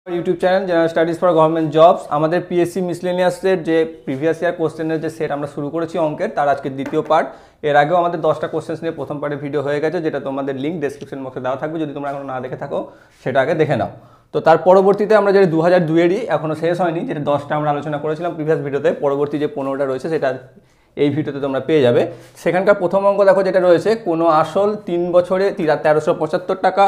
YouTube channel general studies for government jobs. আমাদের PSC মিসলেনিয়াসের যে previous year কোশ্চেনের যে সেট আমরা শুরু করেছি অঙ্কের, তার আজকে দ্বিতীয় পার্ট। এর আগেও আমাদের 10টা কোশ্চেন্স নিয়ে প্রথম পার্টের ভিডিও হয়ে গেছে, যেটা তোমাদের লিঙ্ক ডেসক্রিপশন বক্সে দেওয়া থাকবে। যদি তোমরা এখনো না দেখে থাকো সেটা আগে দেখে নাও। তো তার পরবর্তীতে আমরা যেটা 2002-এরই এখনও শেষ হয়নি, যেটা 10টা আমরা আলোচনা করেছিলাম প্রিভিয়াস ভিডিওতে, পরবর্তী যে 15টা রয়েছে সেটা এই ভিডিওতে তোমরা পেয়ে যাবে। সেখানকার প্রথম অঙ্ক দেখো, যেটা রয়েছে কোনো আসল 3 বছরে 1375 টাকা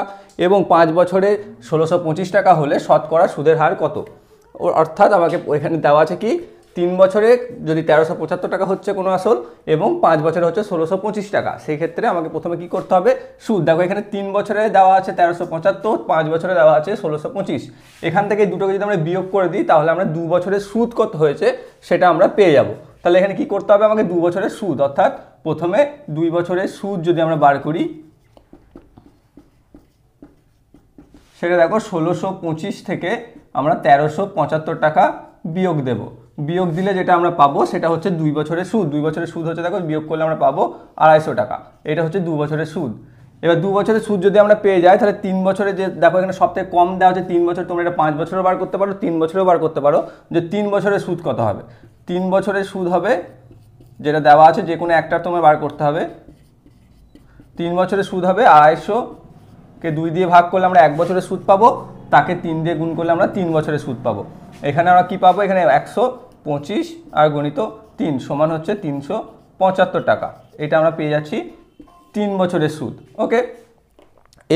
এবং 5 বছরে 1625 টাকা হলে শতকরা সুদের হার কত। অর্থাৎ আমাকে এখানে দেওয়া আছে কি 3 বছরে যদি 1375 টাকা হচ্ছে কোনো আসল এবং 5 বছরে হচ্ছে 1625 টাকা, সেই ক্ষেত্রে আমাকে প্রথমে কি করতে হবে, সুদ। দেখো এখানে 3 বছরে দেওয়া আছে 1375, 5 বছরে দেওয়া আছে 1625। এখান থেকে দুটোকে যদি আমরা বিয়োগ করে দিই তাহলে আমরা 2 বছরের সুদ কত হয়েছে সেটা আমরা পেয়ে যাব। তাহলে এখানে কি করতে হবে, আমাকে 2 বছরের সুদ, অর্থাৎ প্রথমে 2 বছরের সুদ যদি আমরা বার করি, সেটা দেখো 1625 থেকে আমরা 1375 টাকা বিয়োগ দেব। বিয়োগ দিলে যেটা আমরা পাবো সেটা হচ্ছে 2 বছরের সুদ। 2 বছরের সুদ হচ্ছে, দেখো বিয়োগ করলে আমরা পাবো 250 টাকা। এটা হচ্ছে 2 বছরের সুদ। এবার 2 বছরের সুদ যদি আমরা পেয়ে যাই, তাহলে 3 বছরে যে দেখো এখানে সবথেকে কম দেওয়া হচ্ছে 3 বছর, তোমরা এটা 5 বছরও বার করতে পারো, 3 বছরেও বার করতে পারো, যে 3 বছরের সুদ কত হবে। 3 বছরের সুদ হবে যেটা দেওয়া আছে, যে কোনো একটা তোমার বার করতে হবে। 3 বছরের সুদ হবে 250কে 2 দিয়ে ভাগ করলে আমরা 1 বছরের সুদ পাবো, তাকে 3 দিয়ে গুণ করলে আমরা 3 বছরের সুদ পাবো। এখানে আমরা কি পাবো, এখানে 125 আর গণিত 3 সমান হচ্ছে 375 টাকা। এটা আমরা পেয়ে যাচ্ছি 3 বছরের সুদ। ওকে,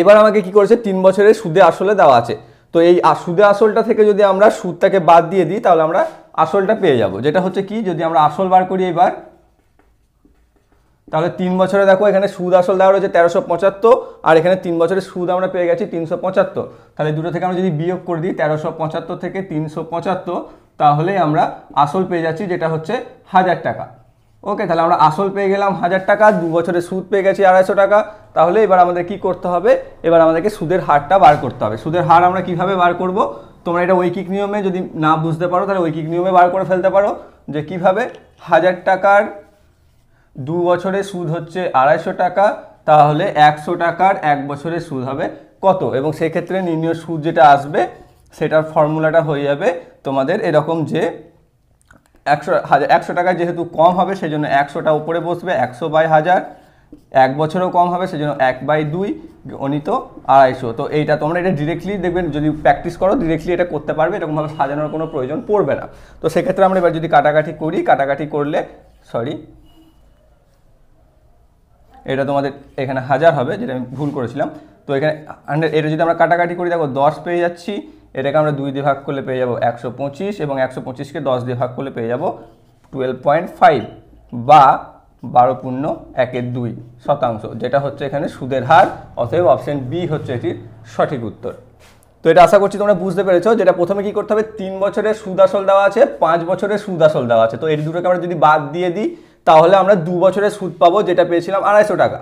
এবার আমাকে কি করেছে, 3 বছরের সুদে আসলে দেওয়া আছে। তো এই সুদে আসলটা থেকে যদি আমরা সুদটাকে বাদ দিয়ে দিই তাহলে আমরা আসলটা পেয়ে যাব, যেটা হচ্ছে কি, যদি আমরা আসল বার করি এবার, তাহলে 3 বছরে দেখো এখানে সুদ আসল দেওয়া রয়েছে 1375, আর এখানে 3 বছরের সুদ আমরা পেয়ে গেছি 375। তাহলে দুটো থেকে আমরা যদি বিয়োগ করে দিই 1375 থেকে 375, তাহলে আমরা আসল পেয়ে যাচ্ছি, যেটা হচ্ছে 1000 টাকা। ওকে, তাহলে আমরা আসল পেয়ে গেলাম 1000 টাকা, 2 বছরের সুদ পেয়ে গেছি 250 টাকা। তাহলে এবার আমাদের কি করতে হবে, এবার আমাদেরকে সুদের হারটা বার করতে হবে। সুদের হার আমরা কিভাবে বার করব, তোমরা এটা ঐকিক নিয়মে যদি না বুঝতে পারো তাহলে ঐকিক নিয়মে বার করে ফেলতে পারো, যে কিভাবে 1000 টাকার 2 বছরের সুদ হচ্ছে 250 টাকা, তাহলে 100 টাকার 1 বছরের সুদ হবে কত। এবং সেই ক্ষেত্রে নির্ণয় সুদ যেটা আসবে সেটার ফর্মুলাটা হয়ে যাবে তোমাদের এরকম, যে 100 টাকা যেহেতু কম হবে সেই জন্য 100টা উপরে বসবে, 100/1000। 1 বছরেও কম হবে সেই জন্য 1/2 গণিত 250। তো এইটা তোমরা এটা ডিরেক্টলি দেখবেন, যদি প্র্যাকটিস করো ডিরেক্টলি এটা করতে পারবে, এরকমভাবে সাজানোর কোনো প্রয়োজন পড়বে না। তো সেক্ষেত্রে আমরা এবার যদি কাটাকাটি করি, কাটাকাটি করলে এটা তোমাদের এখানে 1000 হবে, যেটা আমি ভুল করেছিলাম। তো এখানে 100, এটা যদি আমরা কাটাকাটি করি দেখো 10 পেয়ে যাচ্ছি, এটাকে আমরা 2 দিয়ে ভাগ করলে পেয়ে যাবো 125, এবং 125কে 10 দিয়ে ভাগ করলে পেয়ে যাবো 12.5 বা 12.1 শতাংশ, যেটা হচ্ছে এখানে সুদের হার। অতএব অপশন বি হচ্ছে এটির সঠিক উত্তর। তো এটা আশা করছি তোমরা বুঝতে পেরেছো, যেটা প্রথমে কি করতে হবে, 3 বছরের সুদ আসল দেওয়া আছে, 5 বছরের সুদ আসল দেওয়া আছে। তো এই দুটোকে আমরা যদি বাদ দিয়ে দিই তাহলে আমরা 2 বছরের সুদ পাবো, যেটা পেয়েছিলাম 250 টাকা।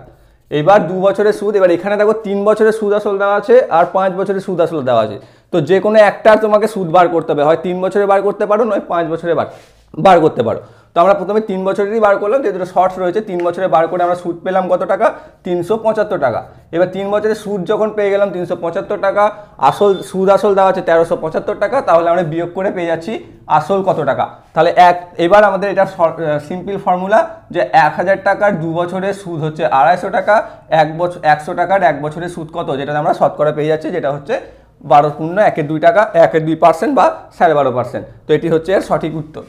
এবার 2 বছরের সুদ, এবার এখানে দেখো 3 বছরের সুদ আসল দেওয়া আছে আর 5 বছরের সুদ আসল দেওয়া আছে। তো যে কোনো একটার তোমাকে সুদ বার করতে হবে, হয় 3 বছরে বার করতে পারো, নয় 5 বছরে বার করতে পারো। তো আমরা প্রথমে 3 বছরেরই বার করলাম, যে দুটো শর্টস রয়েছে, 3 বছরে বার করে আমরা সুদ পেলাম কত টাকা, 375 টাকা। এবার 3 বছরের সুদ যখন পেয়ে গেলাম 375 টাকা, সুদ আসল দেওয়া আছে 1375 টাকা, তাহলে আমরা বিয়োগ করে পেয়ে যাচ্ছি আসল কত টাকা। তাহলে এবার আমাদের এটা সিম্পল ফর্মুলা, যে 1000 টাকার 2 বছরের সুদ হচ্ছে 250 টাকা, 100 টাকার 1 বছরের সুদ কত, যেটা আমরা শতকরা পেয়ে যাচ্ছি, যেটা হচ্ছে 12.12 টাকা, 1.2% বা 12.5%। তো এটি হচ্ছে এর সঠিক উত্তর।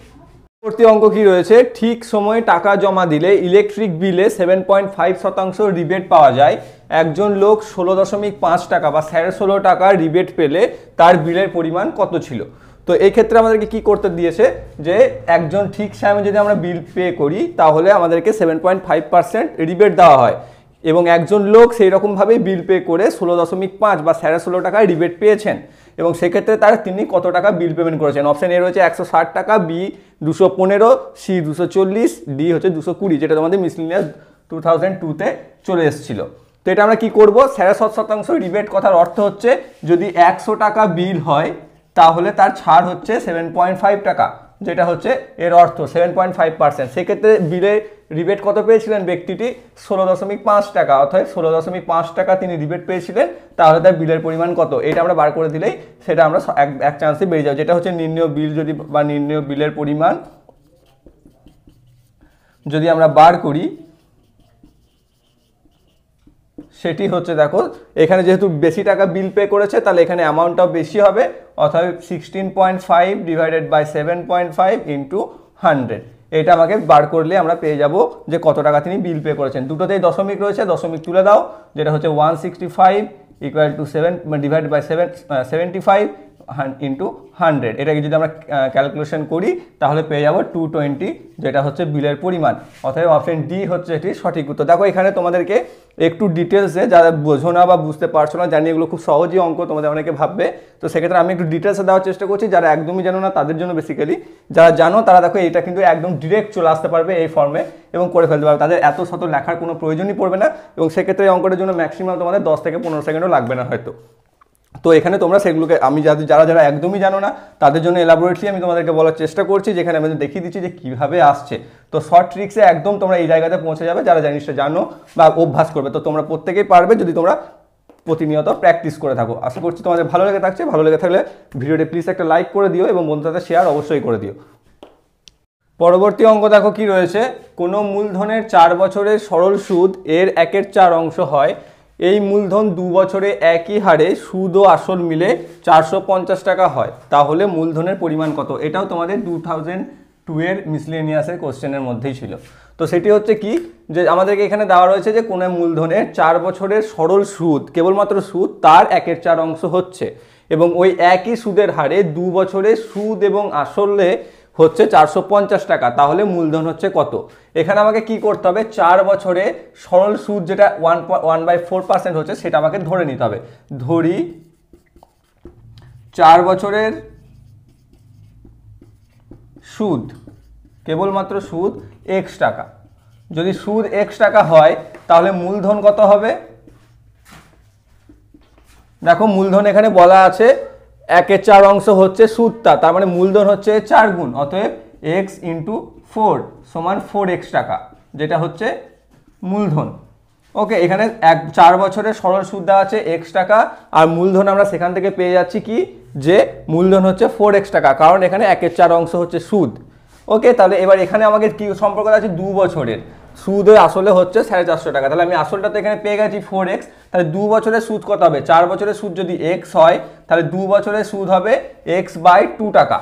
পরবর্তী অঙ্ক কি রয়েছে, ঠিক সময়ে টাকা জমা দিলে ইলেকট্রিক বিলে 7.5% রিবেট পাওয়া যায়। একজন লোক 16.5 টাকা বা 16.5 টাকা রিবেট পেলে তার বিলের পরিমাণ কত ছিল। তো এই ক্ষেত্রে আমাদেরকে কি করতে দিয়েছে, যে একজন ঠিক সময়ে যদি আমরা বিল পে করি তাহলে আমাদেরকে 7.5% রিবেট দেওয়া হয়, এবং একজন লোক সেই রকমভাবেই বিল পে করে 16.5 বা 16.5 টাকায় রিবেট পেয়েছেন, এবং সেক্ষেত্রে তিনি কত টাকা বিল পেমেন্ট করেছেন। অপশন এ রয়েছে 160 টাকা, বি 215, সি 240, ডি হচ্ছে 220, যেটা তোমাদের মিসলেনিয়াস 2002-তে চলে এসেছিল। তো এটা আমরা কি করব, 7.5% রিবেট কথার অর্থ হচ্ছে যদি 100 টাকা বিল হয় তাহলে তার ছাড় হচ্ছে 7.5 টাকা, যেটা হচ্ছে এর অর্থ 7.5%। সেক্ষেত্রে বিলে রিবেট কত পেয়েছিলেন ব্যক্তিটি? 16.5 টাকা, অর্থাৎ 16.5 টাকা তিনি রিবেট পেয়েছিলেন। তাহলে তার বিলের পরিমাণ কত, এটা আমরা বার করে দিলেই সেটা আমরা এক চান্সে বেরিয়ে যাবো। যেটা হচ্ছে নির্ণেয় বিল যদি বা নির্ণেয় বিলের পরিমাণ যদি আমরা বার করি, সেটি হচ্ছে দেখো এখানে যেহেতু বেশি টাকা বিল পে করেছে তাহলে এখানে অ্যামাউন্টটাও বেশি হবে, অর্থাৎ 16.5 ডিভাইডেড বাই 7.5 ইন্টু 100। এটা আমাকে বার করলে আমরা পেয়ে যাব যে কত টাকা তিনি বিল পে করেছেন। দুটোতেই দশমিক রয়েছে, দশমিক তুলে দাও, যেটা হচ্ছে 165 equal to 7 divided by 75 into 100। এটাকে যদি আমরা ক্যালকুলেশন করি তাহলে পেয়ে যাবো 220, যেটা হচ্ছে বিলের পরিমাণ। অর্থাৎ অপশন ডি হচ্ছে এটি সঠিক উত্তর। দেখো এখানে তোমাদেরকে একটু ডিটেলসে, যারা বোঝো না বা বুঝতে পারছো না, জানি এগুলো খুব সহজই অঙ্ক, তোমাদের অনেকে ভাববে, তো সেক্ষেত্রে আমি একটু ডিটেলসে দেওয়ার চেষ্টা করছি। যারা একদমই জানো না তাদের জন্য বেসিক্যালি, যারা জানো তারা দেখো এটা কিন্তু একদম ডিরেক্ট চলে আসতে পারবে এই ফর্মে এবং করে ফেলতে পারবে, তাদের এত শত লেখার কোনো প্রয়োজনই পড়বে না এবং সেক্ষেত্রে এই অঙ্কটার জন্য ম্যাক্সিমাম তোমাদের 10 থেকে 15 সেকেন্ডও লাগবে না হয়তো। তো এখানে তোমরা সেগুলোকে, আমি যারা একদমই জানো না তাদের জন্য এলাবোরেটলি আমি তোমাদেরকে বলার চেষ্টা করছি, যেখানে আমি দেখিয়ে দিচ্ছি যে কীভাবে আসছে। তো শর্ট ট্রিক্সে একদম তোমরা এই জায়গাতে পৌঁছে যাবে যারা জিনিসটা জানো বা অভ্যাস করবে। তো তোমরা প্রত্যেকেই পারবে যদি তোমরা প্রতিনিয়ত প্র্যাকটিস করে থাকো। আশা করছি তোমাদের ভালো লেগে থাকছে। ভালো লেগে থাকলে ভিডিওটি প্লিজ একটা লাইক করে দিও এবং বন্ধুদের শেয়ার অবশ্যই করে দিও। পরবর্তী অঙ্ক দেখো কি রয়েছে, কোনো মূলধনের 4 বছরের সরল সুদ এর 1/4 অংশ হয়। এই মূলধন 2 বছরে একই হারে সুদ ও আসল মিলে 450 টাকা হয়, তাহলে মূলধনের পরিমাণ কত? এটাও তোমাদের 2002 এর মিসলেনিয়াসের কোশ্চেনের মধ্যেই ছিল। তো সেটি হচ্ছে কি, যে আমাদেরকে এখানে দেওয়া রয়েছে যে কোনো মূলধনের 4 বছরের সরল সুদ, কেবলমাত্র সুদ, তার 1/4 অংশ হচ্ছে এবং ওই একই সুদের হারে 2 বছরে সুদ এবং আসলে হচ্ছে 450 টাকা, তাহলে মূলধন হচ্ছে কত? এখানে আমাকে কি করতে হবে, 4 বছরে সরল সুদ যেটা 1/4% হচ্ছে সেটা আমাকে ধরে নিতে হবে। ধরি 4 বছরের সুদ, কেবলমাত্র সুদ x টাকা। যদি সুদ x টাকা হয় তাহলে মূলধন কত হবে? দেখো মূলধন এখানে বলা আছে 1/4 অংশ হচ্ছে সুদটা, তার মানে মূলধন হচ্ছে 4 গুণ, অতএব x ইন্টু 4 সমান 4x টাকা, যেটা হচ্ছে মূলধন। ওকে, এখানে 4 বছরের সরল সুদ দেওয়া আছে x টাকা, আর মূলধন আমরা সেখান থেকে পেয়ে যাচ্ছি কি, যে মূলধন হচ্ছে 4x টাকা, কারণ এখানে 1/4 অংশ হচ্ছে সুদ। ওকে, তাহলে এবার এখানে আমাকে কি সম্পর্ক আছে, 2 বছরের সুদ আসলে হচ্ছে 450 টাকা, তাহলে আমি আসলটা তো এখানে পেয়ে গেছি 4x, তাহলে 2 বছরের সুদ কত হবে? 4 বছরের সুদ যদি x হয় তাহলে 2 বছরের সুদ হবে x/2 টাকা।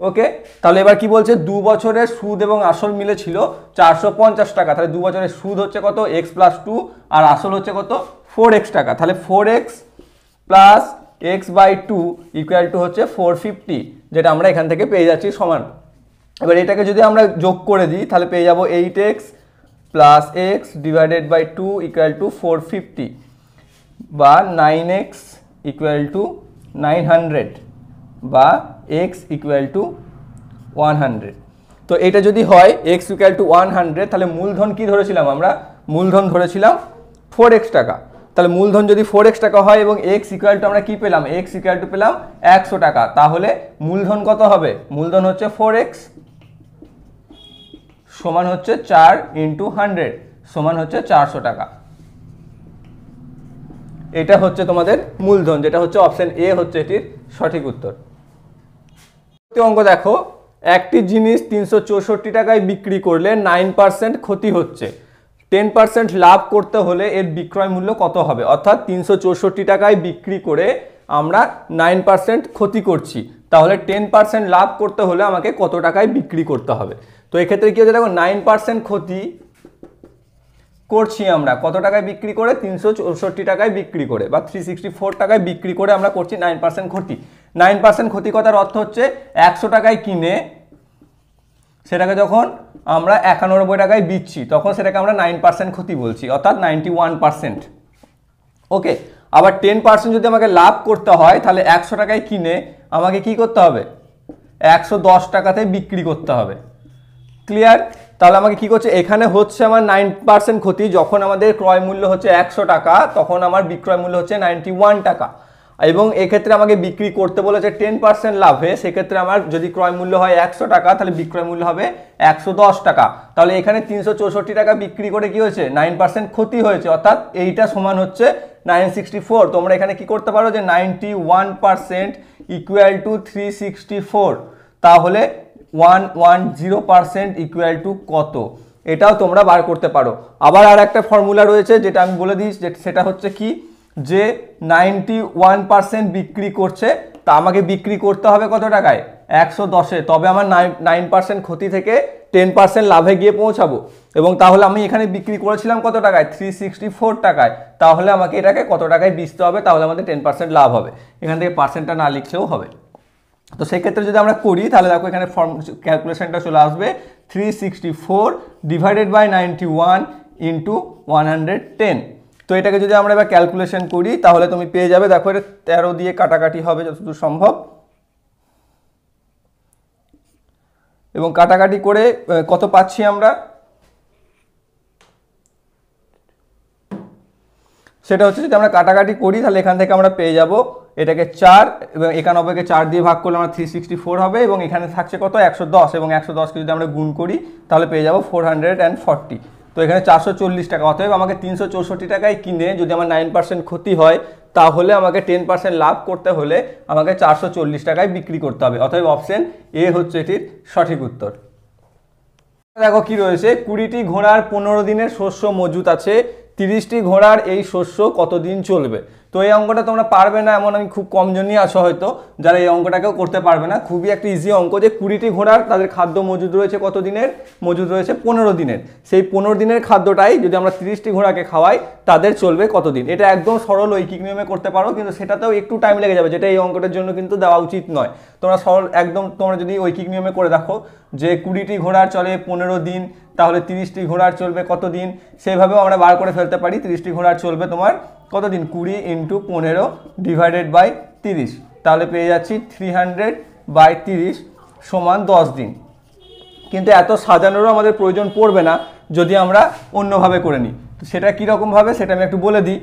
ওকে, তাহলে এবার কি বলছে, 2 বছরের সুদ এবং আসল মিলে ছিল 450 টাকা, তাহলে 2 বছরের সুদ হচ্ছে কত, x + 2, আর আসল হচ্ছে কত, 4x টাকা, তাহলে 4x + x/2 ইকুয়াল টু হচ্ছে 450, যেটা আমরা এখান থেকে পেয়ে যাচ্ছি সমান। এবার এটাকে যদি আমরা যোগ করে দিই তাহলে পেয়ে যাব 8x + x divided by 2 equal to 450, বা 9x ইকুয়াল টু 900, বা x ইকুয়াল টু 100। তো এটা যদি হয় x ইকুয়াল টু 100, তাহলে মূলধন কি ধরেছিলাম আমরা? মূলধন ধরেছিলাম 4x টাকা। তাহলে মূলধন যদি 4x টাকা হয় এবং x ইকুয়াল টু আমরা কি পেলাম, x ইকুয়াল টু পেলাম 100 টাকা, তাহলে মূলধন কত হবে? মূলধন হচ্ছে 4x সমান হচ্ছে 4 ইন্টু 100 সমান হচ্ছে 400 টাকা। এটা হচ্ছে তোমাদের মূলধন, যেটা হচ্ছে অপশন এ হচ্ছে এটির সঠিক উত্তর। অঙ্ক দেখো, একটি জিনিস 364 টাকায় বিক্রি করলে 9% ক্ষতি হচ্ছে, 10% লাভ করতে হলে এর বিক্রয় মূল্য কত হবে? অর্থাৎ 364 টাকায় বিক্রি করে আমরা 9% ক্ষতি করছি, তাহলে 10% লাভ করতে হলে আমাকে কত টাকায় বিক্রি করতে হবে? তো এক্ষেত্রে কি হচ্ছে, দেখো 9% ক্ষতি করছি আমরা কত টাকায় বিক্রি করে, 364 টাকায় বিক্রি করে বা 364 টাকায় বিক্রি করে আমরা করছি 9% ক্ষতি। 9% ক্ষতি কথার অর্থ হচ্ছে 100 টাকায় কিনে সেটাকে যখন আমরা 91 টাকায় বিচ্ছি তখন সেটাকে আমরা 9% ক্ষতি বলছি, অর্থাৎ 91%। ওকে, আবার 10% যদি আমাকে লাভ করতে হয় তাহলে 100 টাকায় কিনে আমাকে কি করতে হবে, 110 টাকাতে বিক্রি করতে হবে। ক্লিয়ার? তাহলে আমাকে কি করছে, এখানে হচ্ছে আমার 9% ক্ষতি, যখন আমাদের ক্রয় মূল্য হচ্ছে 100 টাকা তখন আমার বিক্রয় মূল্য হচ্ছে 91 টাকা। এবং এক্ষেত্রে আমাকে বিক্রি করতে বলেছে 10% লাভে, সেক্ষেত্রে আমার যদি ক্রয় মূল্য হয় 100 টাকা তাহলে বিক্রয় মূল্য হবে 110 টাকা। তাহলে এখানে 364 টাকা বিক্রি করে কি হয়েছে 9% ক্ষতি হয়েছে, অর্থাৎ এইটা সমান হচ্ছে 964। তোমরা এখানে কি করতে পারো যে 91% ইকুয়াল টু 364, তাহলে 110% ইকুয়াল টু কত, এটাও তোমরা বার করতে পারো। আবার আর একটা ফর্মুলা রয়েছে যেটা আমি বলে দিই, সেটা হচ্ছে কি যে 91% বিক্রি করছে, তা আমাকে বিক্রি করতে হবে কত টাকায় 110-এ, তবে আমার 9% ক্ষতি থেকে 10% লাভে গিয়ে পৌঁছাবো। এবং তাহলে আমি এখানে বিক্রি করেছিলাম কত টাকায় 364 টাকায়, তাহলে আমাকে এটাকে কত টাকায় বেচতে হবে, তাহলে আমাদের 10% লাভ হবে। এখান থেকে পার্সেন্টটা না লিখলেও হবে। তো সেক্ষেত্রে যদি আমরা করি তাহলে দেখো এখানে ক্যালকুলেশনটা চলে আসবে 364 ডিভাইডেড বাই 91 ইন্টু 110। তো এটাকে যদি আমরা এবার ক্যালকুলেশন করি তাহলে তুমি পেয়ে যাবে, দেখো এটা 13 দিয়ে কাটাকাটি হবে যতদূর সম্ভব, এবং কাটাকাটি করে কত পাচ্ছি আমরা, সেটা হচ্ছে যদি আমরা কাটাকাটি করি তাহলে এখান থেকে আমরা পেয়ে যাব এটাকে 4 এবং 91কে 4 দিয়ে ভাগ করলে আমরা 364 হবে, এবং এখানে থাকছে কত 110, এবং 110কে যদি আমরা গুণ করি তাহলে পেয়ে যাব 440। তো এখানে 440 টাকা, অতএব আমাকে 364 টাকায় কিনে যদি আমার 9% ক্ষতি হয় তাহলে আমাকে 10% লাভ করতে হলে আমাকে 440 টাকায় বিক্রি করতে হবে। অতএব অপশন এ হচ্ছে এটির সঠিক উত্তর। দেখো কি রয়েছে, 20টি ঘোড়ার 15 দিনের শস্য মজুত আছে, 30টি ঘোড়ার এই শস্য কতদিন চলবে। তো এই অঙ্কটা তোমরা পারবে না এমন আমি খুব কম জনই আছো হয়তো যারা এই অঙ্কটাকেও করতে পারবে না। খুবই একটা ইজি অঙ্ক যে 20টি ঘোড়ার তাদের খাদ্য মজুদ রয়েছে কত দিনের, মজুদ রয়েছে 15 দিনের। সেই 15 দিনের খাদ্যটাই যদি আমরা 30টি ঘোড়াকে খাওয়াই তাদের চলবে কতদিন। এটা একদম সরল ঐকিক নিয়মে করতে পারো, কিন্তু সেটাতেও একটু টাইম লেগে যাবে, যেটা এই অঙ্কটার জন্য কিন্তু দেওয়া উচিত নয়। তোমরা সরল একদম তোমরা যদি ঐকিক নিয়মে করে দেখো যে 20টি ঘোড়ার চলে 15 দিন, তাহলে 30টি ঘোড়ার চলবে কত দিন, সেইভাবেও আমরা বার করে ফেলতে পারি। 30টি ঘোড়ার চলবে তোমার কত দিন, 20 ইন্টু 15 ডিভাইডেড বাই 30, তাহলে পেয়ে যাচ্ছি 300/30 সমান 10 দিন। কিন্তু এত সাজানোরও আমাদের প্রয়োজন পড়বে না যদি আমরা অন্যভাবে করে নিই। তো সেটা কীরকমভাবে সেটা আমি একটু বলে দিই।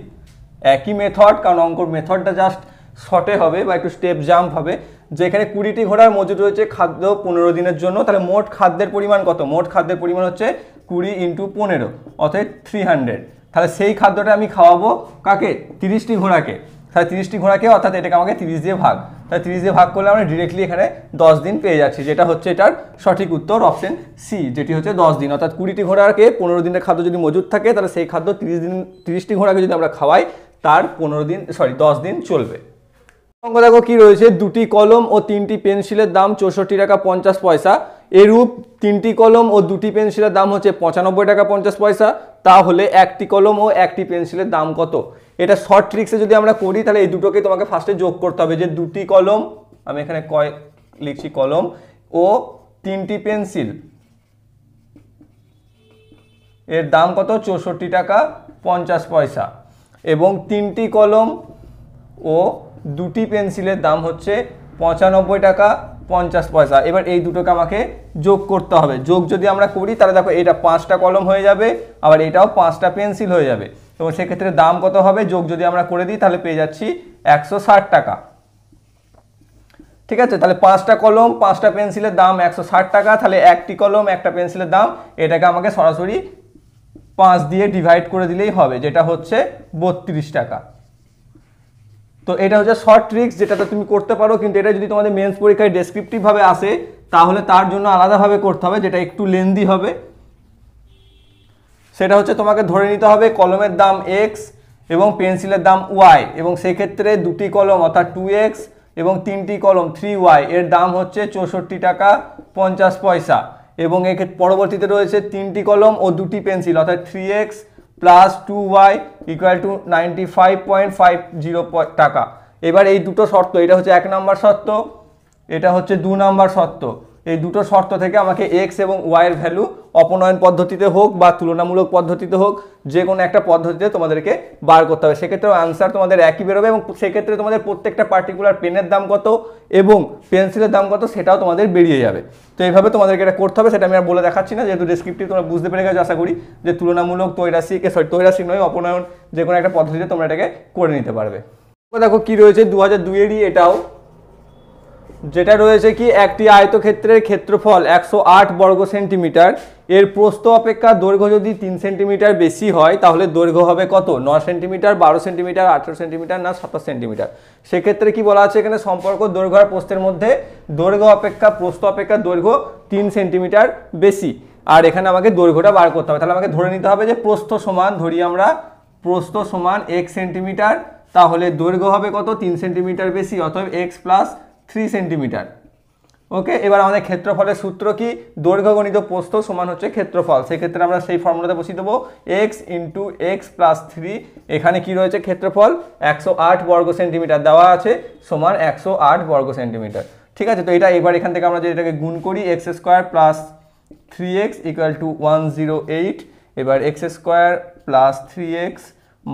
একই মেথড, কারণ অঙ্কর মেথডটা জাস্ট শর্টে হবে বা একটু স্টেপ জাম্প হবে। যেখানে 20টি ঘোড়ার মজুদ রয়েছে খাদ্য 15 দিনের জন্য, তাহলে মোট খাদ্যের পরিমাণ কত, মোট খাদ্যের পরিমাণ হচ্ছে 20 ইন্টু 15 অর্থাৎ 300। তাহলে সেই খাদ্যটা আমি খাওয়াবো কাকে, 30টি ঘোড়াকে। তাহলে 30টি ঘোড়াকে, অর্থাৎ এটাকে আমাকে 30 দিয়ে ভাগ, তাহলে 30 দিয়ে ভাগ করলে আমরা ডিরেক্টলি এখানে 10 দিন পেয়ে যাচ্ছি, যেটা হচ্ছে এটার সঠিক উত্তর অপশন সি, যেটি হচ্ছে 10 দিন। অর্থাৎ 20টি ঘোড়াকে 15 দিনের খাদ্য যদি মজুদ থাকে তাহলে সেই খাদ্য 30টি ঘোড়াকে যদি আমরা খাওয়াই তার 10 দিন চলবে। অঙ্ক দেখো কি রয়েছে, 2টি কলম ও 3টি পেন্সিলের দাম 64 টাকা 50 পয়সা, এরূপ 3টি কলম ও 2টি পেন্সিলের দাম হচ্ছে 95 টাকা 50 পয়সা, তাহলে 1টি কলম ও 1টি পেন্সিলের দাম কত। এটা শর্ট ট্রিক্সে যদি আমরা করি তাহলে এই দুটোকে তোমাকে ফার্স্টে যোগ করতে হবে, যে 2টি কলম, আমি এখানে লিখছি কলম, ও 3টি পেন্সিল এর দাম কত 64 টাকা 50 পয়সা, এবং 3টি কলম ও 2টি পেন্সিলের দাম হচ্ছে 95 টাকা 50 পয়সা। এবার এই দুটোকে আমাকে যোগ করতে হবে। যোগ যদি আমরা করি তাহলে দেখো এটা 5টা কলম হয়ে যাবে, আবার এটাও 5টা পেন্সিল হয়ে যাবে, এবং সেক্ষেত্রে দাম কত হবে, যোগ যদি আমরা করে দিই তাহলে পেয়ে যাচ্ছি 160 টাকা। ঠিক আছে, তাহলে 5টা কলম 5টা পেন্সিলের দাম 160 টাকা, তাহলে 1টি কলম 1টা পেন্সিলের দাম, এটাকে আমাকে সরাসরি 5 দিয়ে ডিভাইড করে দিলেই হবে, যেটা হচ্ছে 32 টাকা। তো এটা হচ্ছে শর্ট ট্রিক্স, যেটাতে তুমি করতে পারো, কিন্তু এটা যদি তোমাদের মেন্স পরীক্ষায় ডেসক্রিপটিভভাবে আসে তাহলে তার জন্য আলাদাভাবে করতে হবে, যেটা একটু লেন্দি হবে। সেটা হচ্ছে তোমাকে ধরে নিতে হবে কলমের দাম x এবং পেন্সিলের দাম y, এবং সেক্ষেত্রে 2টি কলম অর্থাৎ 2x এবং 3টি কলম 3y এর দাম হচ্ছে 64 টাকা 50 পয়সা, এবং এক্ষেত্রে পরবর্তীতে রয়েছে 3টি কলম ও 2টি পেন্সিল অর্থাৎ 3x plus 2y equal to 95.50 টাকা। এবার এই দুটো শর্ত, এটা হচ্ছে 1 নম্বর শর্ত, এটা হচ্ছে 2 নম্বর শর্ত। এই দুটো শর্ত থেকে আমাকে x এবং y এর ভ্যালু অপনয়ন পদ্ধতিতে হোক বা তুলনামূলক পদ্ধতিতে হোক, যে কোনো একটা পদ্ধতিতে তোমাদেরকে বার করতে হবে। সেক্ষেত্রে আনসার তোমাদের একই বেরোবে, এবং সেক্ষেত্রে তোমাদের প্রত্যেকটা পার্টিকুলার পেনের দাম কত এবং পেন্সিলের দাম কত সেটাও তোমাদের বেরিয়ে যাবে। তো এইভাবে তোমাদেরকে এটা করতে হবে, সেটা আমি আর বলে দেখাচ্ছি না, যেহেতু ডেসক্রিপটিভ তোমরা বুঝতে পেরে গেছো আশা করি, যে তুলনামূলক ত্রৈরাসিক নয় অপনয়ন যে কোনো একটা পদ্ধতিতে তোমরা এটাকে করে নিতে পারবে। দেখো কি রয়েছে 2002-এরই এটাও, যেটা রয়েছে কি একটি আয়তক্ষেত্রের ক্ষেত্রফল 108 বর্গ সেন্টিমিটার, এর প্রস্থ অপেক্ষা দৈর্ঘ্য যদি 3 সেন্টিমিটার বেশি হয় তাহলে দৈর্ঘ্য হবে কত? 9 সেন্টিমিটার, 12 সেন্টিমিটার, 18 সেন্টিমিটার না 27 সেন্টিমিটার। সেক্ষেত্রে কি বলা আছে এখানে? সম্পর্ক দৈর্ঘ্য আর প্রস্থের মধ্যে দৈর্ঘ্য অপেক্ষা প্রস্থ অপেক্ষা দৈর্ঘ্য 3 সেন্টিমিটার বেশি, আর এখানে আমাকে দৈর্ঘ্যটা বার করতে হবে। তাহলে আমাকে ধরে নিতে হবে যে প্রস্থ সমান, ধরি আমরা প্রস্থ সমান x সেন্টিমিটার, তাহলে দৈর্ঘ্য হবে কত? 3 সেন্টিমিটার বেশি, অতএব x প্লাস 3 সেন্টিমিটার। ওকে, এবার আমাদের ক্ষেত্রফলের সূত্র কি? দৈর্ঘ্য গণিত প্রস্থ সমান হচ্ছে ক্ষেত্রফল। সেক্ষেত্রে আমরা সেই ফর্মুলাতে বসিয়ে দেবো x ইন্টু এক্স প্লাস 3। এখানে কি রয়েছে? ক্ষেত্রফল 108 বর্গ সেন্টিমিটার দেওয়া আছে, সমান 108 বর্গ সেন্টিমিটার। ঠিক আছে, তো এটা এবার এখান থেকে আমরা যদি এটাকে গুণ করি, x square plus 3x equal to 108, এবার x square plus 3x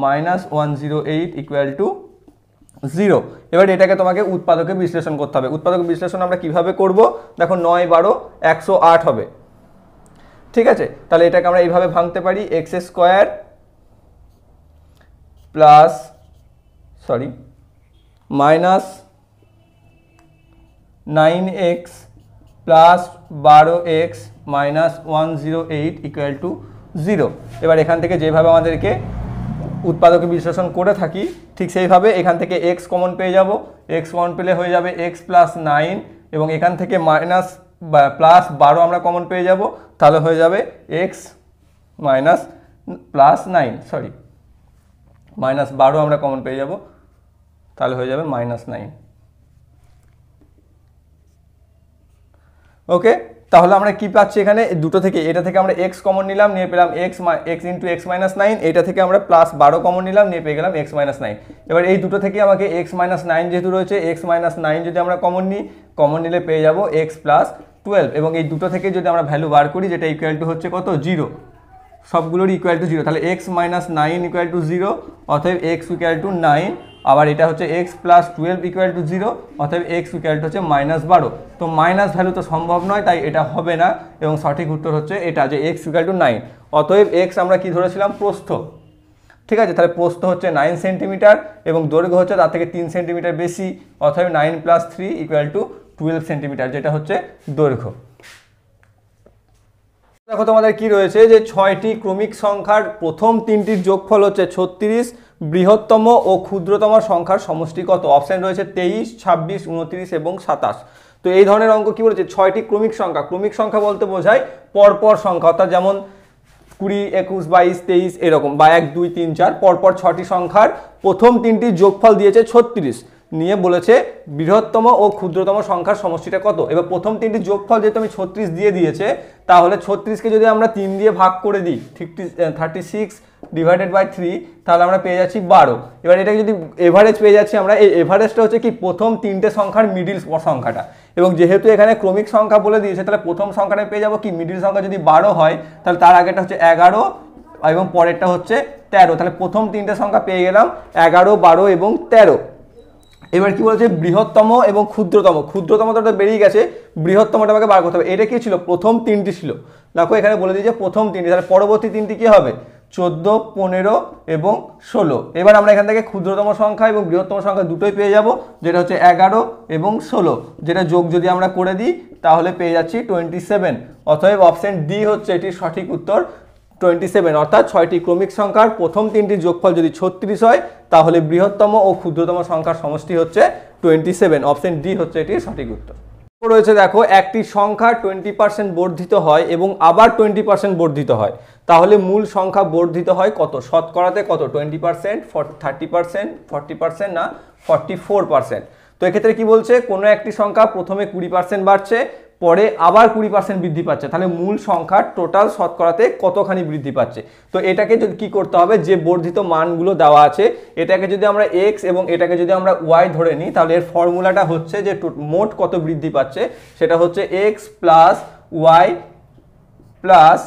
minus 108 equal to 0। এবার এটাকে তোমাকে উৎপাদকে বিশ্লেষণ করতে হবে। উৎপাদক বিশ্লেষণ আমরা কিভাবে করব? দেখো 9 12 108 হবে। ঠিক আছে, তাহলে এটাকে আমরা এইভাবে ভাঙতে পারি, x square plus minus 9x plus 12x minus 108 equal to 0। এবার এখান থেকে যেভাবে আমাদেরকে উৎপাদকে বিশ্লেষণ করে থাকি ঠিক সেইভাবে এখান থেকে x কমন পেয়ে যাব, x কমন পেলে হয়ে যাবে x প্লাস 9, এবং এখান থেকে মাইনাস প্লাস 12 আমরা কমন পেয়ে যাব, তাহলে হয়ে যাবে x মাইনাস প্লাস 9, মাইনাস 12 আমরা কমন পেয়ে যাব, তাহলে হয়ে যাবে মাইনাস 9। ওকে, তাহলে আমরা কি পাচ্ছি এখানে? দুটো থেকে, এটা থেকে আমরা x কমন নিলাম, নিয়ে পেলাম x ইন্টু এক্স মাইনাস 9, এটা থেকে আমরা প্লাস 12 কমন নিলাম, নিয়ে পেয়ে গেলাম x মাইনাস 9। এবার এই দুটো থেকে আমাকে x মাইনাস 9 যেহেতু রয়েছে, x মাইনাস 9 যদি আমরা কমন নিই, কমন নিলে পেয়ে যাব x প্লাস 12, এবং এই দুটো থেকে যদি আমরা ভ্যালু বার করি, যেটা ইকুয়াল টু হচ্ছে কত? 0, সবগুলোর ইকুয়াল টু 0, তাহলে x মাইনাস 9 ইকুয়াল টু 0, অতএব x ইকুয়াল টু 9। আবার এটা হচ্ছে x প্লাস 12 ইকুয়াল টু 0, অতএব x ইকুয়াল টু হচ্ছে মাইনাস 12। তো মাইনাস ভ্যালু তো সম্ভব নয়, তাই এটা হবে না, এবং সঠিক উত্তর হচ্ছে এটা, যে x ইকুয়াল টু 9। অতএব x আমরা কি ধরেছিলাম? প্রস্থ। ঠিক আছে, তাহলে প্রস্থ হচ্ছে 9 সেন্টিমিটার এবং দৈর্ঘ্য হচ্ছে তার থেকে 3 সেন্টিমিটার বেশি, অতএব 9 প্লাস 3 ইকুয়াল টু 12 সেন্টিমিটার, যেটা হচ্ছে দৈর্ঘ্য। দেখো তোমাদের কি রয়েছে, যে 6টি ক্রমিক সংখ্যার প্রথম 3টির যোগফল হচ্ছে 36, বৃহত্তম ও ক্ষুদ্রতম সংখ্যার সমষ্টি কত? অপশন রয়েছে 23, 26, 29 এবং 27। তো এই ধরনের অঙ্ক কি বলেছে? 6টি ক্রমিক সংখ্যা। ক্রমিক সংখ্যা বলতে বোঝায় পরপর সংখ্যা, অর্থাৎ যেমন 20, 21, 22, 23 এরকম, বা 1, 2, 3, 4 পরপর 6টি সংখ্যার প্রথম 3টির যোগফল দিয়েছে 36, নিয়ে বলেছে বৃহত্তম ও ক্ষুদ্রতম সংখ্যার সমষ্টিটা কত। এবার প্রথম 3টির যোগফল যেহেতু আমি 36 দিয়ে দিয়েছে, তাহলে 36কে যদি আমরা 3 দিয়ে ভাগ করে দিই, 36 ডিভাইডেড বাই 3, তাহলে আমরা পেয়ে যাচ্ছি 12। এবার এটাকে যদি এভারেজ পেয়ে যাচ্ছি আমরা, এই এভারেজটা হচ্ছে কি? প্রথম 3টে সংখ্যার মিডিল সংখ্যাটা, এবং যেহেতু এখানে ক্রমিক সংখ্যা বলে দিয়েছে, তাহলে প্রথম সংখ্যাটা পেয়ে যাবো কি? মিডিল সংখ্যা যদি 12 হয়, তাহলে তার আগেটা হচ্ছে 11 এবং পরেরটা হচ্ছে 13, তাহলে প্রথম 3টে সংখ্যা পেয়ে গেলাম 11, 12 এবং 13। এবার কি বলছে? বৃহত্তম এবং ক্ষুদ্রতম। ক্ষুদ্রতমটা তো বেরিয়ে গেছে, বৃহত্তমটা আমাকে বার করতে হবে। এটা কি ছিল? প্রথম 3টি ছিল। দেখো এখানে বলে দিয়েছে প্রথম 3টি, তাহলে পরবর্তী 3টি কি হবে? 14, 15 এবং 16। এবার আমরা এখান থেকে ক্ষুদ্রতম সংখ্যা এবং বৃহত্তম সংখ্যা দুটোই পেয়ে যাব, যেটা হচ্ছে 11 এবং 16, যেটা যোগ যদি আমরা করে দিই তাহলে পেয়ে যাচ্ছি 27। অতএব অপশন ডি হচ্ছে এটির সঠিক উত্তর, 27। অর্থাৎ 6টি ক্রমিক সংখ্যার প্রথম 3টির যোগফল যদি 36 হয়, তাহলে বৃহত্তম ও ক্ষুদ্রতম সংখ্যার সমষ্টি হচ্ছে 27। অপশন ডি হচ্ছে এটির সঠিক উত্তর। রয়েছে দেখো, একটি সংখ্যা 20% বর্ধিত হয় এবং আবার 20% বর্ধিত হয়, তাহলে মূল সংখ্যা বর্ধিত হয় কত? শতকরাতে কত? 20%, 30%, 40% না 44%। তো এক্ষেত্রে কি বলছে? কোনো একটি সংখ্যা প্রথমে 20% বাড়ছে, পরে আবার 20% বৃদ্ধি পাচ্ছে, তাহলে মূল সংখ্যার টোটাল শতকরাতে কতখানি বৃদ্ধি পাচ্ছে। তো এটাকে যদি কি করতে হবে, যে বর্ধিত মানগুলো দেওয়া আছে, এটাকে যদি আমরা x এবং এটাকে যদি আমরা y ধরে নিই, তাহলে এর ফর্মুলাটা হচ্ছে যে মোট কত বৃদ্ধি পাচ্ছে, সেটা হচ্ছে x plus y plus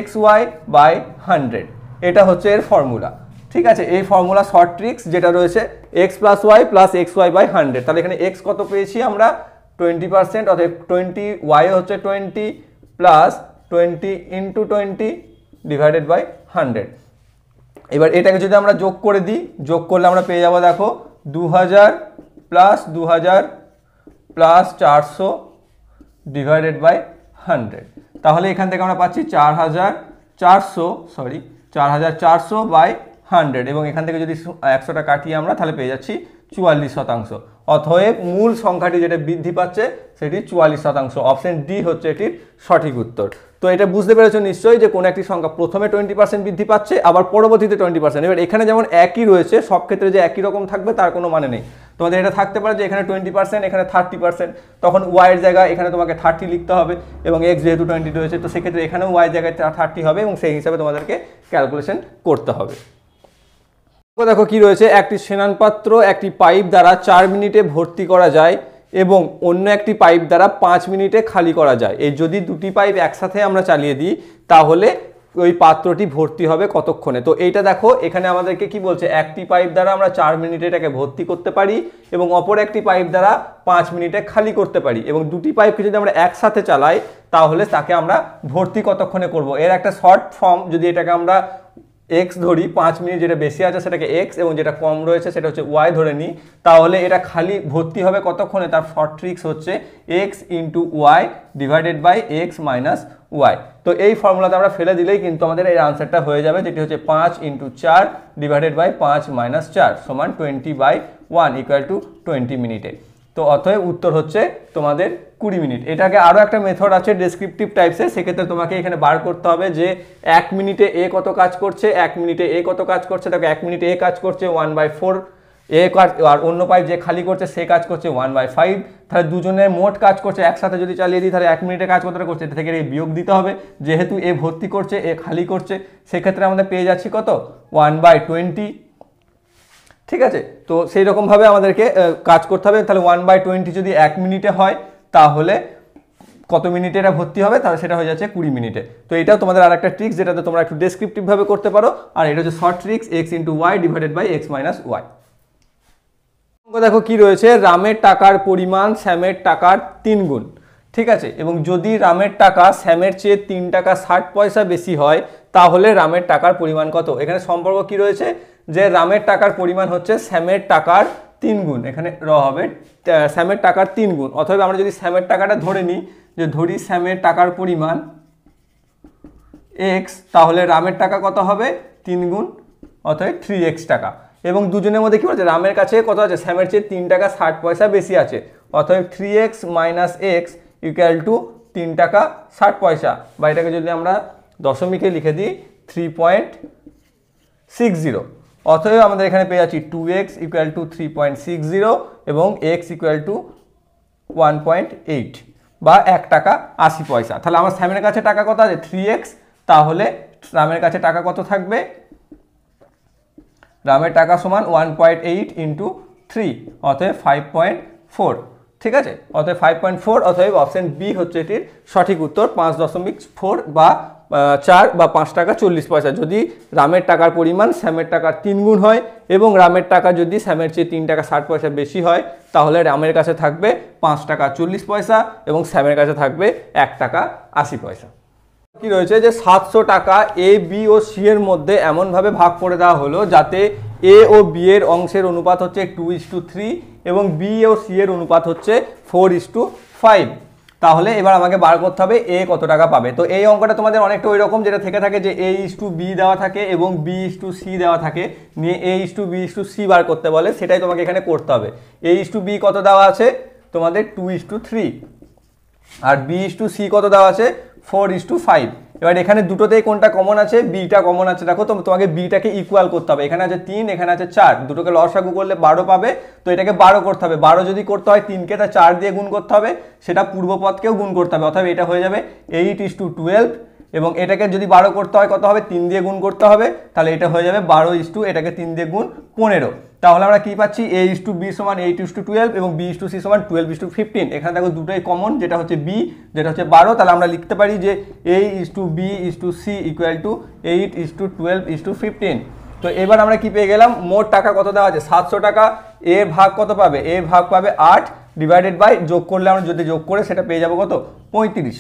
xy by 100। এটা হচ্ছে এর ফর্মুলা। ঠিক আছে, এই ফর্মুলা শর্ট ট্রিক্স যেটা রয়েছে x plus y plus xy by 100। তাহলে এখানে x কত পেয়েছি আমরা? 20%, অর্থাৎ 20, y হচ্ছে 20 প্লাস 20 ইন্টু 20 ডিভাইডেড বাই 100। এবার এটাকে যদি আমরা যোগ করে দিই, যোগ করলে আমরা পেয়ে যাবো দেখো 2000 প্লাস 2000 প্লাস 400 ডিভাইডেড বাই 100। তাহলে এখান থেকে আমরা পাচ্ছি 4400 বাই 100 এবং এখান থেকে যদি 100টা কাটিয়ে আমরা তাহলে পেয়ে যাচ্ছি 44%। অতএব মূল সংখ্যাটি যেটা বৃদ্ধি পাচ্ছে সেটি 44%। অপশন ডি হচ্ছে এটির সঠিক উত্তর। তো এটা বুঝতে পেরেছো নিশ্চয়ই যে কোনো একটি সংখ্যা প্রথমে 20% বৃদ্ধি পাচ্ছে আবার পরবর্তীতে 20%। এবার এখানে যেমন একই রয়েছে সব ক্ষেত্রে যে একই রকম থাকবে তার কোনো মানে নেই। তোমাদের এটা থাকতে পারে যে এখানে 20% এখানে 30%, তখন ওয়াই এর জায়গায় এখানে তোমাকে 30 লিখতে হবে এবং এক্স যেহেতু 20 রয়েছে তো সেক্ষেত্রে এখানেও ওয়াই জায়গায় 30 হবে এবং সেই হিসাবে তোমাদেরকে ক্যালকুলেশন করতে হবে। দেখো কি রয়েছে, একটি স্নান পাত্র একটি পাইপ দ্বারা 4 মিনিটে ভর্তি করা যায় এবং অন্য একটি পাইপ দ্বারা 5 মিনিটে খালি করা যায়। এই যদি দুটি পাইপ একসাথে আমরা চালিয়ে দিই তাহলে ওই পাত্রটি ভর্তি হবে কতক্ষণে। তো এইটা দেখো এখানে আমাদেরকে কি বলছে, একটি পাইপ দ্বারা আমরা 4 মিনিটে এটাকে ভর্তি করতে পারি এবং অপর একটি পাইপ দ্বারা 5 মিনিটে খালি করতে পারি এবং দুটি পাইপকে যদি আমরা একসাথে চালাই তাহলে তাকে আমরা ভর্তি কতক্ষণে করব। এর একটা শর্ট ফর্ম যদি এটাকে আমরা এক্স ধরি, 5 মিনিট যেটা বেশি আছে সেটাকে এক্স এবং যেটা কম রয়েছে সেটা হচ্ছে ওয়াই ধরে নিই, তাহলে এটা খালি ভর্তি হবে কতক্ষণে। তার শর্ট ট্রিক্স হচ্ছে X into Y divided by x minus Y. তো এই ফর্মুলাতে আমরা ফেলে দিলেই কিন্তু আমাদের এই আনসারটা হয়ে যাবে, যেটি হচ্ছে 5 ইন্টু 4 ডিভাইডেড বাই 5 মাইনাস 4 সমান 20/1 ইকুয়াল টু 20 মিনিটে। তো অতএব উত্তর হচ্ছে তোমাদের 20 মিনিট। এটাকে আরও একটা মেথড আছে ডেসক্রিপটিভ টাইপসে, সেক্ষেত্রে তোমাকে এখানে বার করতে হবে যে 1 মিনিটে এ কত কাজ করছে, 1 মিনিটে এ কত কাজ করছে। দেখো 1 মিনিটে এ কাজ করছে 1/4 এ কাজ, আর অন্য পাইপ যে খালি করছে সে কাজ করছে 1/5। তাহলে দুজনের মোট কাজ করছে একসাথে যদি চালিয়ে দিই তাহলে 1 মিনিটে কাজ কতটা করছে, এটা থেকে এ বিয়োগ দিতে হবে। যেহেতু এ ভর্তি করছে এ খালি করছে সেক্ষেত্রে আমাদের পেয়ে যাচ্ছি কত 1/20। ঠিক আছে, তো সেই রকমভাবে আমাদেরকে কাজ করতে হবে। তাহলে 1/20 যদি 1 মিনিটে হয় তাহলে কত মিনিটে এটা ভর্তি হবে, তাহলে সেটা হয়ে যাচ্ছে 20 মিনিটে। তো এটাও তোমাদের আর একটা ট্রিক্স যেটাতে তোমরা একটু ডেসক্রিপটিভভাবে করতে পারো, আর এটা হচ্ছে short tricks x into Y divided by x minus y. দেখো কি রয়েছে, রামের টাকার পরিমাণ শ্যামের টাকার 3 গুণ। ঠিক আছে, এবং যদি রামের টাকা শ্যামের চেয়ে 3 টাকা 60 পয়সা বেশি হয় তাহলে রামের টাকার পরিমাণ কত। এখানে সম্পর্ক কি রয়েছে যে রামের টাকার পরিমাণ হচ্ছে শ্যামের টাকার 3 গুণ, এখানে হবে শ্যামের টাকার 3 গুণ। অথবা আমরা যদি শ্যামের টাকাটা ধরে নিই, যে ধরি শ্যামের টাকার পরিমাণ এক্স, তাহলে রামের টাকা কত হবে 3 গুণ অথবা 3x টাকা। এবং দুজনের মধ্যে কি বলছে, রামের কাছে কত আছে, শ্যামের চেয়ে 3 টাকা 60 পয়সা বেশি আছে, অতএব 3x minus x equal to 3 টাকা 60 পয়সা। বা এটাকে যদি আমরা দশমিকে লিখে দিই 3.60, অতএব আমাদের এখানে পেয়ে যাচ্ছি 2x ইকুয়াল টু 3.60 এবং x ইকুয়াল টু 1.8 বা 1 টাকা 80 পয়সা। তাহলে আমার শ্যামের কাছে টাকা কত আছে 3x, তাহলে রামের কাছে টাকা কত থাকবে, রামের টাকা সমান 1.8 ইন্টু 3 অতএব 5.4। ঠিক আছে, অতএব 5.4, অতএব অপশন বি হচ্ছে এটির সঠিক উত্তর। 5.4 বা 4 বা 5 টাকা 40 পয়সা যদি রামের টাকার পরিমাণ শ্যামের টাকার 3 গুণ হয় এবং রামের টাকা যদি শ্যামের চেয়ে 3 টাকা 60 পয়সা বেশি হয় তাহলে রামের কাছে থাকবে 5 টাকা 40 পয়সা এবং শ্যামের কাছে থাকবে 1 টাকা 80 পয়সা। কি রয়েছে যে 700 টাকা এ বি ও সি এর মধ্যে এমনভাবে ভাগ করে দেওয়া হলো যাতে এ ও বি এর অংশের অনুপাত হচ্ছে 2:3 এবং বি ও সি এর অনুপাত হচ্ছে 4:5। তাহলে এবার আমাকে বার করতে হবে এ কত টাকা পাবে। তো এই অঙ্কটা তোমাদের অনেকটা ওই রকম যেটা থেকে থাকে যে a:b দেওয়া থাকে এবং b:c দেওয়া থাকে, নিয়ে a:b:c বার করতে বলে, সেটাই তোমাকে এখানে করতে হবে। a:b কত দেওয়া আছে তোমাদের 2:3 আর b:c কত দেওয়া আছে 4:5। এবার এখানে দুটোতেই কোনটা কমন আছে, বিটা কমন আছে। দেখো তো তোমাকে বিটাকে ইকুয়াল করতে হবে, এখানে আছে 3 এখানে আছে 4, দুটোকে লসাগু করলে 12 পাবে। তো এটাকে 12 করতে হবে, 12 যদি করতে হয় 3কে তা 4 দিয়ে গুণ করতে হবে, সেটা পূর্বপদকেও গুণ করতে হবে, অর্থাৎ এটা হয়ে যাবে 8:12। এবং এটাকে যদি 12 করতে হয় কত হবে 3 দিয়ে গুণ করতে হবে, তাহলে এটা হয়ে যাবে 12 এটাকে 3 দিয়ে গুণ 15। তাহলে আমরা কি পাচ্ছি a:b সমান 8:12 এবং b:c সমান 12:15। এখানে দেখো দুটোই কমন, যেটা হচ্ছে b যেটা হচ্ছে 12। তাহলে আমরা লিখতে পারি যে a:b:c ইকুয়াল টু 8:12:15। তো এবার আমরা কি পেয়ে গেলাম, মোট টাকা কত দেওয়া আছে 700 টাকা, এর ভাগ কত পাবে, এর ভাগ পাবে 8 ডিভাইডেড বাই যোগ করলে আমরা যদি যোগ করে সেটা পেয়ে যাবো কত 35।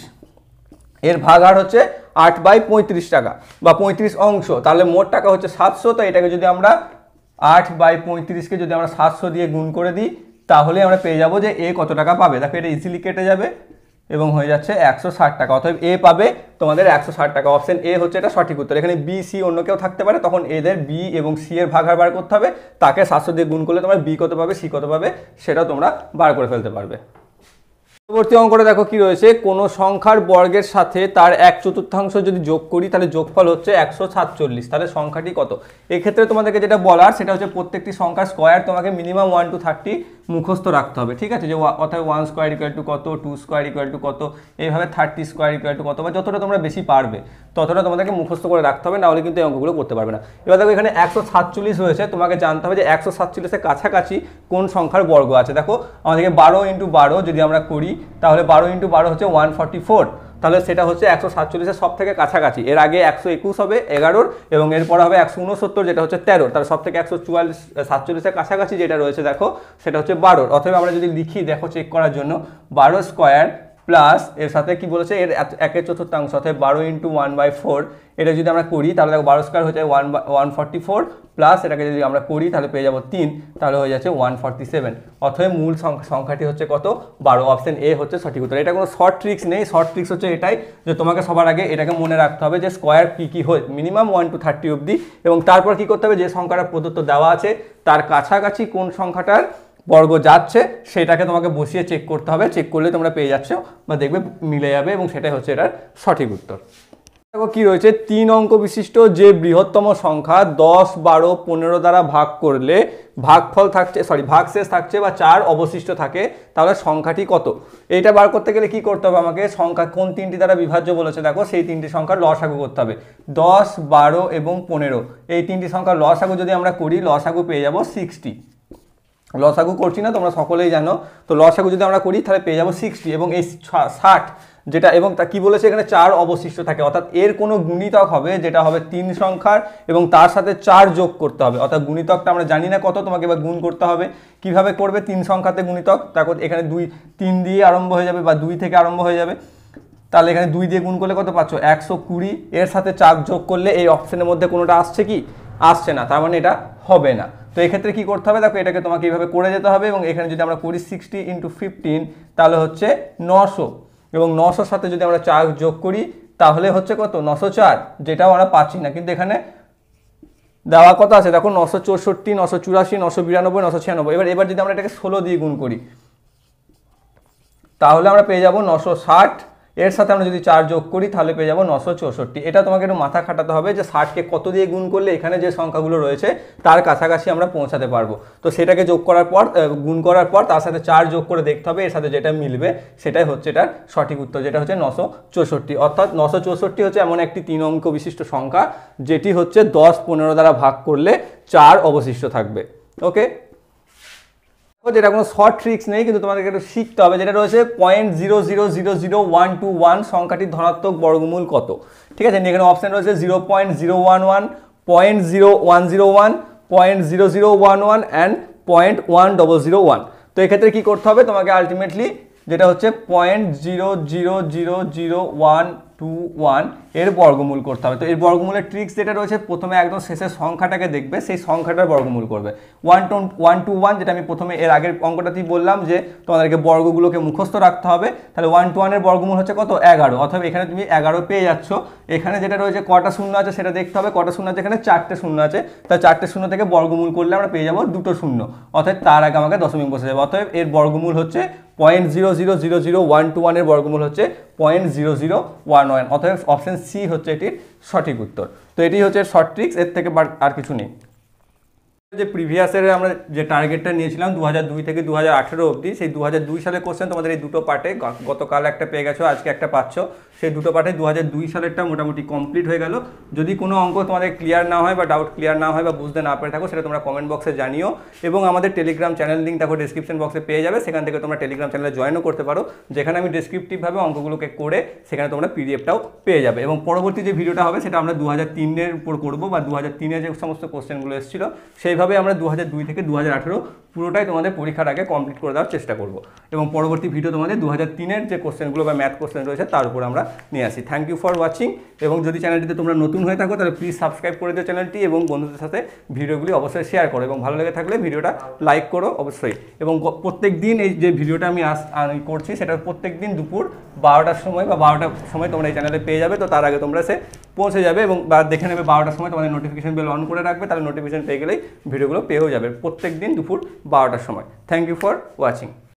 এর ভাগ আর হচ্ছে 8/35 টাকা বা 35 অংশ, তাহলে মোট টাকা হচ্ছে 700। তো এটাকে যদি আমরা 8/35কে যদি আমরা 700 দিয়ে গুণ করে দিই তাহলে আমরা পেয়ে যাবো যে এ কত টাকা পাবে। দেখো এটা ইজিলি কেটে যাবে এবং হয়ে যাচ্ছে 160 টাকা। অতএব এ পাবে তোমাদের 160 টাকা। অপশন এ হচ্ছে এটা সঠিক উত্তর। এখানে বি সি অন্য কেউ থাকতে পারে, তখন এদের বি এবং সি এর ভাগাহার বার করতে হবে, তাকে 700 দিয়ে গুণ করলে তোমরা বি কত পাবে সি কত পাবে সেটা তোমরা বার করে ফেলতে পারবে। পরবর্তী অঙ্কটা দেখো কি রয়েছে, কোনো সংখ্যার বর্গের সাথে তার 1/4 যদি যোগ করি তাহলে যোগফল হচ্ছে 147, তাহলে সংখ্যাটি কত। এক্ষেত্রে তোমাদেরকে যেটা বলার সেটা হচ্ছে প্রত্যেকটি সংখ্যার স্কোয়ার তোমাকে মিনিমাম 1 to 30 মুখস্থ রাখতে হবে, ঠিক আছে। যে অর্থাৎ 1 স্কোয়ার ইকুয়াল টু কত, 2 স্কোয়ার ইকুয়াল টু কত, এইভাবে 30 স্কোয়ার ইকুয়াল টু কত, বা যতটা তোমরা বেশি পারবে ততটা তোমাদেরকে মুখস্থ করে রাখতে হবে, নাহলে কিন্তু এই অঙ্কগুলো করতে পারবে না। এবার দেখো এখানে 147 রয়েছে, তোমাকে জানতে হবে যে 147 এর কাছাকাছি কোন সংখ্যার বর্গ আছে। দেখো আমাদেরকে 12 × 12 যদি আমরা করি তাহলে 12 × 12 হচ্ছে 144, তাহলে সেটা হচ্ছে 147 সব থেকে কাছাকাছি। এর আগে 121 হবে 11, এবং এরপর হবে 169 যেটা হচ্ছে 13, তাহলে সব থেকে 147 কাছাকাছি যেটা রয়েছে দেখো সেটা হচ্ছে 12। অথবা আমরা যদি লিখি দেখো চেক করার জন্য 12 স্কোয়ার প্লাস এর সাথে কি বলেছে এর 1/4, অর্থাৎ 12 × 1/4, এটা যদি আমরা করি তাহলে দেখো 12 স্কোয়ার হচ্ছে 144 প্লাস এটাকে যদি আমরা করি তাহলে পেয়ে যাবো 3, তাহলে হয়ে যাচ্ছে 147। অথবা মূল সংখ্যাটি হচ্ছে কত 12। অপশন এ হচ্ছে সঠিক উত্তর। এটা কোনো শর্ট ট্রিক্স নেই, শর্ট ট্রিক্স হচ্ছে এটাই যে তোমাকে সবার আগে এটাকে মনে রাখতে হবে যে স্কোয়ার কী হয় মিনিমাম 1 to 30 অবধি, এবং তারপর কি করতে হবে যে সংখ্যাটা প্রদত্ত দেওয়া আছে তার কাছাকাছি কোন সংখ্যাটার বর্গ যাচ্ছে সেটাকে তোমাকে বসিয়ে চেক করতে হবে, চেক করলে তোমরা পেয়ে যাচ্ছ বা দেখবে মিলে যাবে, এবং সেটাই হচ্ছে এটার সঠিক উত্তর। দেখো কি রয়েছে, 3 অঙ্ক বিশিষ্ট যে বৃহত্তম সংখ্যা 10, 12, 15 দ্বারা ভাগ করলে ভাগফল থাকছে ভাগশেষ থাকছে বা 4 অবশিষ্ট থাকে, তাহলে সংখ্যাটি কত। এইটা বার করতে গেলে কি করতে হবে আমাকে, সংখ্যা কোন 3টি দ্বারা বিভাজ্য বলেছে দেখো সেই 3টি সংখ্যার লসাগু করতে হবে। 10, 12 এবং 15 এই 3টি সংখ্যার লসাগু যদি আমরা করি লসাগু পেয়ে যাব 60। লসাগু করছি না, তোমরা সকলেই জানো। তো লসাগু যদি আমরা করি তাহলে পেয়ে যাবো 60, এবং এই 60 যেটা, এবং তা কি বলেছে এখানে 4 অবশিষ্ট থাকে, অর্থাৎ এর কোনো গুণিতক হবে যেটা হবে 3 সংখ্যার এবং তার সাথে 4 যোগ করতে হবে। অর্থাৎ গুণিতকটা আমরা জানি না কত, তোমাকে এবার গুণ করতে হবে। কিভাবে করবে, 3 সংখ্যাতে গুণিতক, তারপর এখানে 3 দিয়ে আরম্ভ হয়ে যাবে বা 2 থেকে আরম্ভ হয়ে যাবে, তাহলে এখানে 2 দিয়ে গুণ করলে কত পাচ্ছ 120, এর সাথে 4 যোগ করলে এই অপশনের মধ্যে কোনোটা আসছে কি, আসছে না, তার মানে এটা হবে না। তো এক্ষেত্রে কি করতে হবে দেখো এটাকে তোমাকে এইভাবে করে যেতে হবে, এবং এখানে যদি আমরা করি 60 × 15 তাহলে হচ্ছে 900, এবং 900 সাথে যদি আমরা 4 যোগ করি তাহলে হচ্ছে কত 904, যেটাও আমরা পাচ্ছি না, কিন্তু এখানে দেওয়া কত আছে দেখো 964, 984, 992, 996। এবার যদি আমরা এটাকে 16 দিয়ে গুণ করি তাহলে আমরা পেয়ে যাব 960, এর সাথে আমরা যদি 4 যোগ করি তাহলে পেয়ে যাবো 964। এটা তোমাকে একটু মাথা খাটাতে হবে যে 60কে কত দিয়ে গুণ করলে এখানে যে সংখ্যাগুলো রয়েছে তার কাছাকাছি আমরা পৌঁছাতে পারবো। তো সেটাকে যোগ করার পর গুণ করার পর তার সাথে 4 যোগ করে দেখতে হবে, এর সাথে যেটা মিলবে সেটাই হচ্ছে এটার সঠিক উত্তর, যেটা হচ্ছে 964। অর্থাৎ 964 হচ্ছে এমন একটি 3 অঙ্ক বিশিষ্ট সংখ্যা যেটি হচ্ছে 10, 15 দ্বারা ভাগ করলে 4 অবশিষ্ট থাকবে। ওকে, যেটা কোনো শর্ট ট্রিক্স নেই, কিন্তু তোমাদেরকে একটু শিখতে হবে। যেটা রয়েছে 0.0000121 সংখ্যাটির ধনাত্মক বর্গমূল কত, ঠিক আছে। এখানে অপশন রয়েছে 0.011, 0.0101, 0.0011 অ্যান্ড 0.1001। তো এক্ষেত্রে কি করতে হবে তোমাকে আলটিমেটলি, যেটা হচ্ছে 0.000121 এর বর্গমূল করতে হবে। তো এর বর্গমূলের ট্রিক্স যেটা রয়েছে, প্রথমে একদম শেষের সংখ্যাটাকে দেখবে, সেই সংখ্যাটার বর্গমূল করবে। 121 যেটা আমি প্রথমে এর আগের অঙ্কটাতেই বললাম যে তোমাদেরকে বর্গগুলোকে মুখস্থ রাখতে হবে। তাহলে 121 এর বর্গমূল হচ্ছে কত 11, অথবা এখানে তুমি 11 পেয়ে যাচ্ছ। এখানে যেটা রয়েছে কটা শূন্য আছে সেটা দেখতে হবে, কটা শূন্য আছে, এখানে 4টে শূন্য আছে, তাই 4টে শূন্য থেকে বর্গমূল করলে আমরা পেয়ে যাবো 2টো শূন্য, অর্থাৎ তার আগে আমাকে দশমিক বসে যাবে। অতএব এর বর্গমূল হচ্ছে 0.0000121 এর বর্গমূল হচ্ছে 0.0011, অতএব অপশন সি হচ্ছে এটির সঠিক উত্তর। তো এটি হচ্ছে শর্ট ট্রিক্স, এর থেকে আর কিছু নেই। যে প্রিভিয়াসের আমরা যে টার্গেটটা নিয়েছিলাম 2002 থেকে 2018 অবধি, সেই 2002 সালের কোশ্চেন তোমাদের এই দুটো পার্টে, গতকাল একটা পেয়ে গেছো, আজকে একটা পাচ্ছ। সেই দুটো পার্টে 2002 সালেরটা মোটামুটি কমপ্লিট হয়ে গেল। যদি কোনো অঙ্ক তোমাদের ক্লিয়ার না হয় বা ডাউট ক্লিয়ার না হয় বা বুঝতে না পেরে থাকো, সেটা তোমরা কমেন্ট বক্সে জানিও, এবং আমাদের টেলিগ্রাম চ্যানেল লিঙ্ক দেখো ডিসক্রিপশন বক্সে পেয়ে যাবে, সেখান থেকে তোমরা টেলিগ্রাম চ্যানেলে জয়েনও করতে পারো, যেখানে আমি ডেসক্রিপটিভভাবে অঙ্কগুলোকে করে সেখানে তোমরা পিডিএফটাও পেয়ে যাবে। এবং পরবর্তী যে ভিডিওটা হবে সেটা আমরা 2003-এর উপর করবো, বা 2003-এ যে সমস্ত কোশ্চেনগুলো এসেছিলো সেইভাবে এভাবে আমরা 2002 থেকে 2018 পুরোটাই তোমাদের পরীক্ষার আগে কমপ্লিট করে দেওয়ার চেষ্টা করব এবং পরবর্তী ভিডিও তোমাদের 2003-এর যে কোশ্চেনগুলো বা ম্যাথ কোশ্চেন রয়েছে তার উপর আমরা নিয়ে আসি। থ্যাংক ইউ ফর ওয়াচিং, এবং যদি চ্যানেলটিতে তোমরা নতুন হয়ে থাকো তাহলে প্লিজ সাবস্ক্রাইব করে দিও চ্যানেলটি, এবং বন্ধুদের সাথে ভিডিওগুলি অবশ্যই শেয়ার করো, এবং ভালো লেগে থাকলে ভিডিওটা লাইক করো অবশ্যই। এবং প্রত্যেক দিন এই যে ভিডিওটা আমি করছি সেটা প্রত্যেক দিন দুপুর 12টার সময় বা 12টার সময় তোমরা এই চ্যানেলে পেয়ে যাবে। তো তার আগে তোমরা সে পৌঁছে যাবে এবং বা দেখে নেবে 12টার সময়, তোমাদের নোটিফিকেশন বেল অন করে রাখবে, তাহলে নোটিফিকেশন পেয়ে গেলেই ভিডিওগুলো পেয়েও যাবে প্রত্যেক দিন দুপুর 12টার সময়। Thank you for watching.